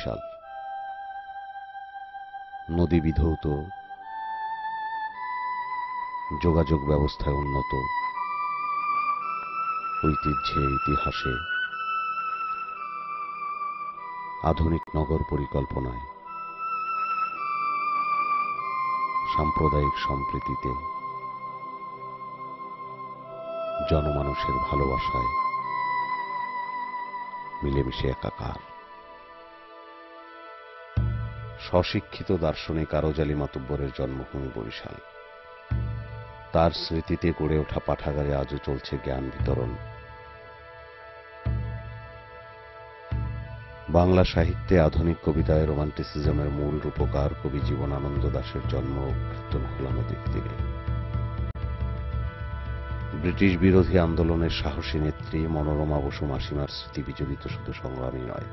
বরিশাল নদী বিধৌত, যোগাযোগ ব্যবস্থায় উন্নত, ঐতিহ্যে ইতিহাসে, আধুনিক নগর পরিকল্পনায়, সাম্প্রদায়িক সম্প্রীতিতে, জনমানুষের ভালোবাসায় মিলেমিশে একাকার। স্বশিক্ষিত দার্শনিক আরজালি মাতব্বরের জন্মভূমি বরিশাল। তার স্মৃতিতে গড়ে ওঠা পাঠাগারে আজও চলছে জ্ঞান বিতরণ। বাংলা সাহিত্যে আধুনিক কবিতায় রোমান্টিসিজমের মূল রূপকার কবি জীবনানন্দ দাশের জন্ম কীর্তনখোলা নদীর তীরে। ব্রিটিশ বিরোধী আন্দোলনের সাহসী নেত্রী মনোরমা বসু মাসিমার স্মৃতি বিজড়িত শুধু সংগ্রামী নয়,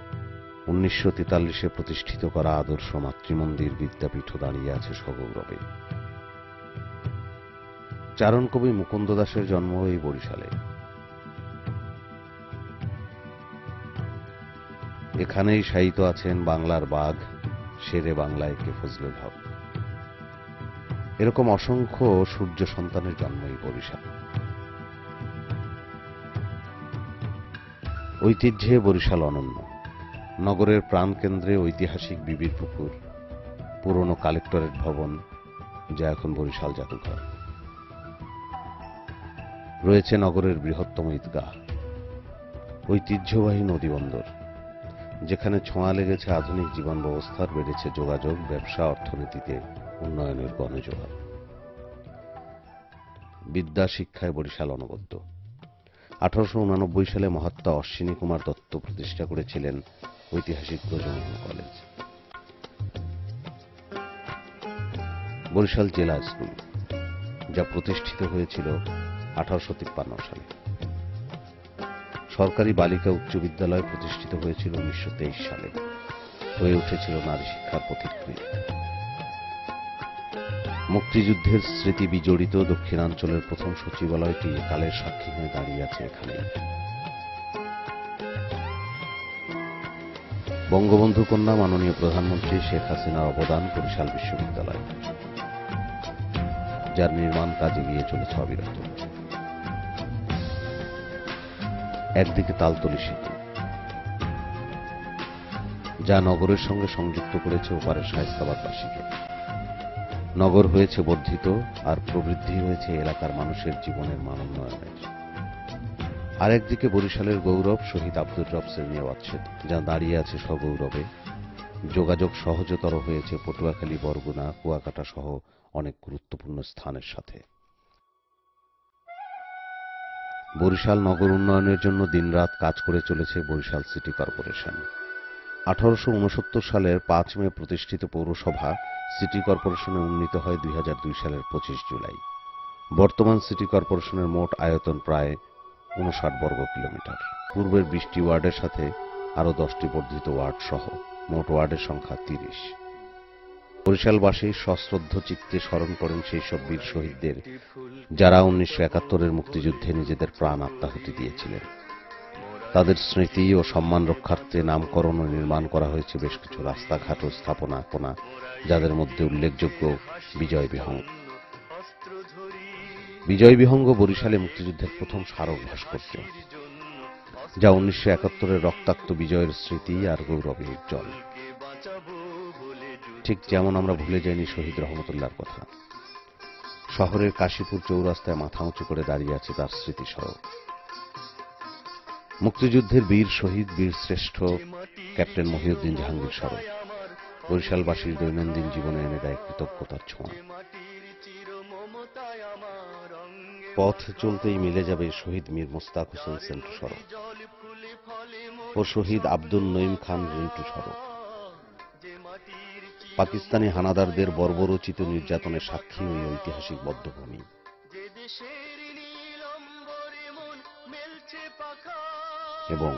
1943-এ প্রতিষ্ঠিত করা আদর্শ মাতৃমন্দির বিদ্যাপীঠও দাঁড়িয়ে আছে সগৌরবে। চারণ কবি মুকুন্দ দাশের জন্ম এই বরিশালে। এখানেই শায়িত আছেন বাংলার বাঘ শেরে বাংলায় কে ফজলুল হক। এরকম অসংখ্য সূর্য সন্তানের জন্ম এই বরিশাল। ঐতিহ্যে বরিশাল অনন্য। নগরের প্রাণকেন্দ্রে ঐতিহাসিক বিবির পুকুর, পুরনো কালেক্টরেট ভবন যা এখন বরিশাল জাদুঘর। রয়েছে নগরের বৃহত্তম ঈদগাহ, ঐতিহ্যবাহী নদীবন্দর যেখানে ছোঁয়া লেগেছে আধুনিক জীবন ব্যবস্থার, বেড়েছে যোগাযোগ, ব্যবসা, অর্থনীতিতে উন্নয়নের গণজোয়ার। বিদ্যা শিক্ষায় বরিশাল অনবদ্য। 1889 সালে মহাত্মা অশ্বিনী কুমার দত্ত প্রতিষ্ঠা করেছিলেন ঐতিহাসিক ব্রজমোহন কলেজ। বরিশাল জেলা স্কুল যা প্রতিষ্ঠিত হয়েছিল 1853 সালে। সরকারি বালিকা উচ্চ বিদ্যালয় প্রতিষ্ঠিত হয়েছিল 1923 সালে, হয়ে উঠেছিল নারী শিক্ষার পথিকৃৎ। মুক্তিযুদ্ধের স্মৃতি বিজড়িত দক্ষিণাঞ্চলের প্রথম সচিবালয়টি কালের সাক্ষী হয়ে দাঁড়িয়ে আছে এখানে। বঙ্গবন্ধু কন্যা মাননীয় প্রধানমন্ত্রী শেখ হাসিনার অবদান বরিশাল বিশ্ববিদ্যালয়, যার নির্মাণ কাজ এগিয়ে চলেছে অবিরত। একদিকে তালতলী সেতু, যা নগরের সঙ্গে সংযুক্ত করেছে ওপারের শায়েস্তাবাদবাসীকে। নগর হয়েছে বর্ধিত আর প্রবৃদ্ধি হয়েছে এলাকার মানুষের জীবনের মান উন্নয়নের। আর একদিকে বরিশালের গৌরব শহীদ আব্দুর রব সেরনিয়াবাত সেতু, যা দাঁড়িয়ে আছে সগৌরবে। যোগাযোগ সহজতর হয়েছে পটুয়াখালী, বরগুনা, কুয়াকাটা সহ অনেক গুরুত্বপূর্ণ স্থানের সাথে। বরিশাল নগর উন্নয়নের জন্য দিনরাত কাজ করে চলেছে বরিশাল সিটি কর্পোরেশন। 1869 সালের 5 মে প্রতিষ্ঠিত পৌরসভা সিটি কর্পোরেশনে উন্নীত হয় 2002 সালের 25 জুলাই। বর্তমান সিটি কর্পোরেশনের মোট আয়তন প্রায় 59 বর্গ কিলোমিটার। পূর্বের 20টি ওয়ার্ডের সাথে আরও 10টি বর্ধিত ওয়ার্ড সহ মোট ওয়ার্ডের সংখ্যা 30। বরিশালবাসী সশ্রদ্ধ চিত্তে স্মরণ করেন সেই সব বীর শহীদদের, যারা 1971-এর মুক্তিযুদ্ধে নিজেদের প্রাণ আত্মাহুতি দিয়েছিলেন। তাদের স্মৃতি ও সম্মান রক্ষার্থে নামকরণ ও নির্মাণ করা হয়েছে বেশ কিছু রাস্তাঘাট ও স্থাপনা, যাদের মধ্যে উল্লেখযোগ্য বিজয় বিহঙ্গ। বিজয় বিহঙ্গ বরিশালে মুক্তিযুদ্ধের প্রথম স্মারক ভাস্কর্য, যা 1971-এর রক্তাক্ত বিজয়ের স্মৃতি আর গৌরবে উজ্জ্বল। ঠিক যেমন আমরা ভুলে যাইনি শহীদ রহমতুল্লাহর কথা। শহরের কাশীপুর চৌরাস্তায় মাথা উঁচু করে দাঁড়িয়ে আছে তার স্মৃতিস্মারক। মুক্তিযুদ্ধের বীর শহীদ, বীর শ্রেষ্ঠ ক্যাপ্টেন মহিউদ্দিন জাহাঙ্গীর স্মারক বরিশালবাসীর দৈনন্দিন জীবনে এনে দেয় কৃতজ্ঞতার ছোঁয়া। পথ চলতেই মিলে যাবে শহীদ মীর মোস্তাক হোসেন সেন্টু সড়ক ও শহীদ আব্দুল নঈম খান রিন্টু সড়ক। পাকিস্তানি হানাদারদের বর্বরোচিত নির্যাতনের সাক্ষী ওই ঐতিহাসিক বদ্ধভূমি। এবং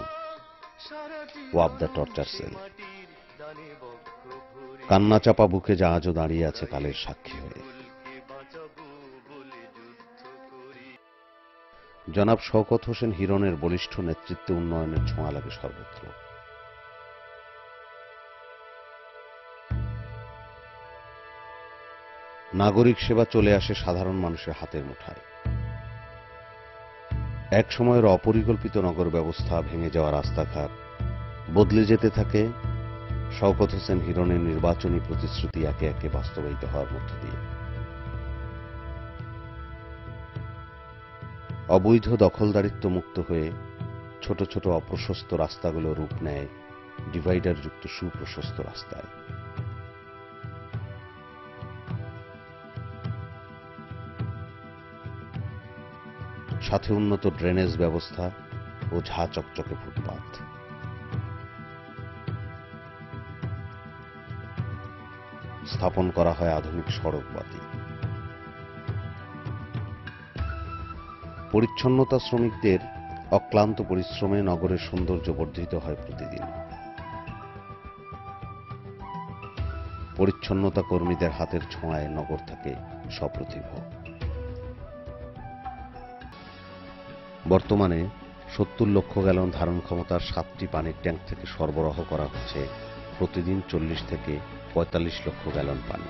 ওয়াবদা টর্চার সেল, কান্না চাপা বুকে যা আজও দাঁড়িয়ে আছে কালের সাক্ষী হয়ে। জনাব শওকত হোসেন হিরণের বলিষ্ঠ নেতৃত্বে উন্নয়নের ছোঁয়া লাগে সর্বত্র। নাগরিক সেবা চলে আসে সাধারণ মানুষের হাতের মুঠায়। এক সময়ের অপরিকল্পিত নগর ব্যবস্থা, ভেঙে যাওয়া রাস্তাঘাট বদলে যেতে থাকে শওকত হোসেন হিরণের নির্বাচনী প্রতিশ্রুতি একে একে বাস্তবায়িত হওয়ার মধ্য দিয়ে। অবৈধ দখলদারিত্ব মুক্ত হয়ে ছোট ছোট অপ্রশস্ত রাস্তাগুলো রূপ নেয় ডিভাইডার যুক্ত সুপ্রশস্ত রাস্তায়। সাথে উন্নত ড্রেনেজ ব্যবস্থা ও ঝা চকচকে ফুটপাত। স্থাপন করা হয় আধুনিক সড়ক বাতি। পরিচ্ছন্নতা শ্রমিকদের অক্লান্ত পরিশ্রমে নগরের সৌন্দর্য বর্ধিত হয় প্রতিদিন। পরিচ্ছন্নতা কর্মীদের হাতের ছোঁয়ায় নগর থাকে সপ্রতিভ। বর্তমানে 70 লক্ষ গ্যালন ধারণ ক্ষমতার 7টি পানির ট্যাঙ্ক থেকে সরবরাহ করা হচ্ছে প্রতিদিন 40 থেকে 45 লক্ষ গ্যালন পানি।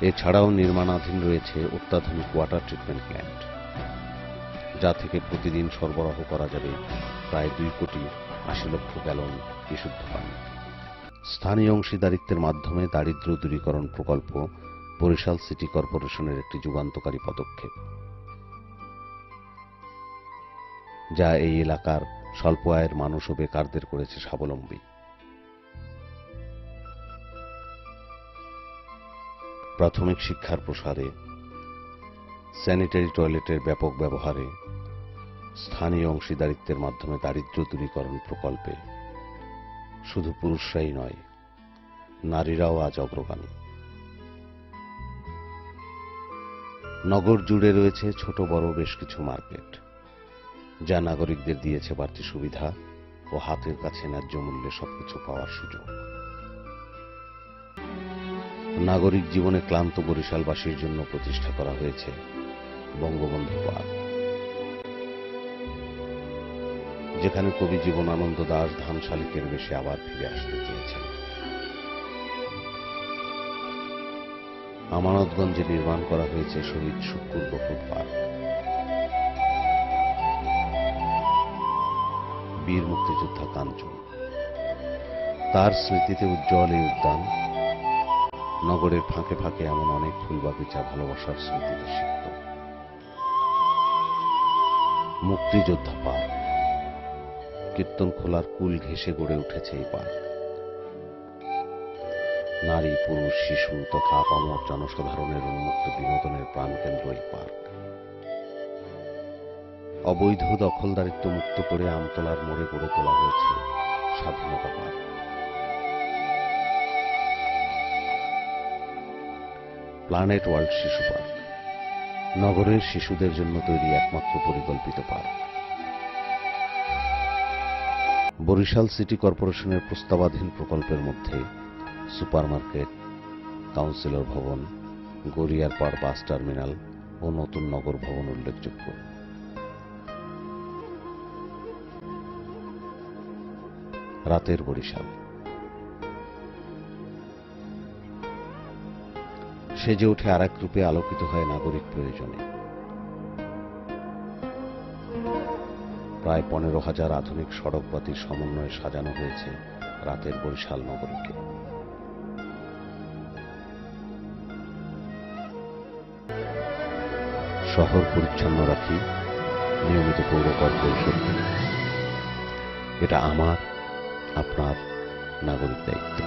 এছাড়াও নির্মাণাধীন রয়েছে অত্যাধুনিক ওয়াটার ট্রিটমেন্ট প্ল্যান্ট, যা থেকে প্রতিদিন সরবরাহ করা যাবে প্রায় 2,80,00,000 গ্যালন বিশুদ্ধ পানি। স্থানীয় অংশীদারিত্বের মাধ্যমে দারিদ্র্য দূরীকরণ প্রকল্প বরিশাল সিটি কর্পোরেশনের একটি যুগান্তকারী পদক্ষেপ, যা এই এলাকার স্বল্প আয়ের মানুষ ও বেকারদের করেছে স্বাবলম্বী। প্রাথমিক শিক্ষার প্রসারে, স্যানিটারি টয়লেটের ব্যাপক ব্যবহারে, স্থানীয় অংশীদারিত্বের মাধ্যমে দারিদ্র্য দূরীকরণ প্রকল্পে শুধু পুরুষরাই নয়, নারীরাও আজ অগ্রগামী। নগর জুড়ে রয়েছে ছোট বড় বেশ কিছু মার্কেট, যা নাগরিকদের দিয়েছে বাড়তি সুবিধা ও হাতের কাছে ন্যায্য মূল্যে সবকিছু পাওয়ার সুযোগ। নাগরিক জীবনে ক্লান্ত বরিশালবাসীর জন্য প্রতিষ্ঠা করা হয়েছে বঙ্গবন্ধু পার্ক, যেখানে কবি জীবনানন্দ দাশ ধান শালিকের বেশে আবার ফিরে আসতে চেয়েছেন। আমানতগঞ্জে নির্মাণ করা হয়েছে শহীদ শুক্কুর বকুল পার্ক। বীর মুক্তিযোদ্ধা কাঞ্চন, তার স্মৃতিতে উজ্জ্বল এই উদ্যান। নগরের ফাঁকে ফাঁকে এমন অনেক ফুল বাগিচা ভালোবাসার স্মৃতিতে সিক্ত। মুক্তিযোদ্ধা পার্ক, কীর্তনখোলার কুল ঘেঁষে গড়ে উঠেছে এই পার্ক। নারী, পুরুষ, শিশু তথা আপামর জনসাধারণের উন্মুক্ত বিনোদনের প্রাণকেন্দ্র এই পার্ক। অবৈধ দখলদারিত্ব মুক্ত করে আমতলার মোড়ে গড়ে তোলা হয়েছে স্বাধীনতা পার্ক। প্ল্যানেট ওয়ার্ল্ড শিশু পার্ক, নগরের শিশুদের জন্য তৈরি একমাত্র পরিকল্পিত পার্ক। বরিশাল সিটি কর্পোরেশনের প্রস্তাবাধীন প্রকল্পের মধ্যে সুপারমার্কেট, কাউন্সিলর ভবন, গড়িয়ারপাড় বাস টার্মিনাল ও নতুন নগর ভবন উল্লেখযোগ্য। রাতের বরিশাল সেজে ওঠে আর এক রূপে, আলোকিত হয় নাগরিক প্রয়োজনে। প্রায় 15,000 আধুনিক সড়কবাতির সমন্বয়ে সাজানো হয়েছে রাতের বরিশাল নগরীকে। শহর পরিচ্ছন্ন রাখি নিয়মিত পৌর কর পরিশোধ করি। এটা আমার, আপনার নাগরিক দায়িত্ব।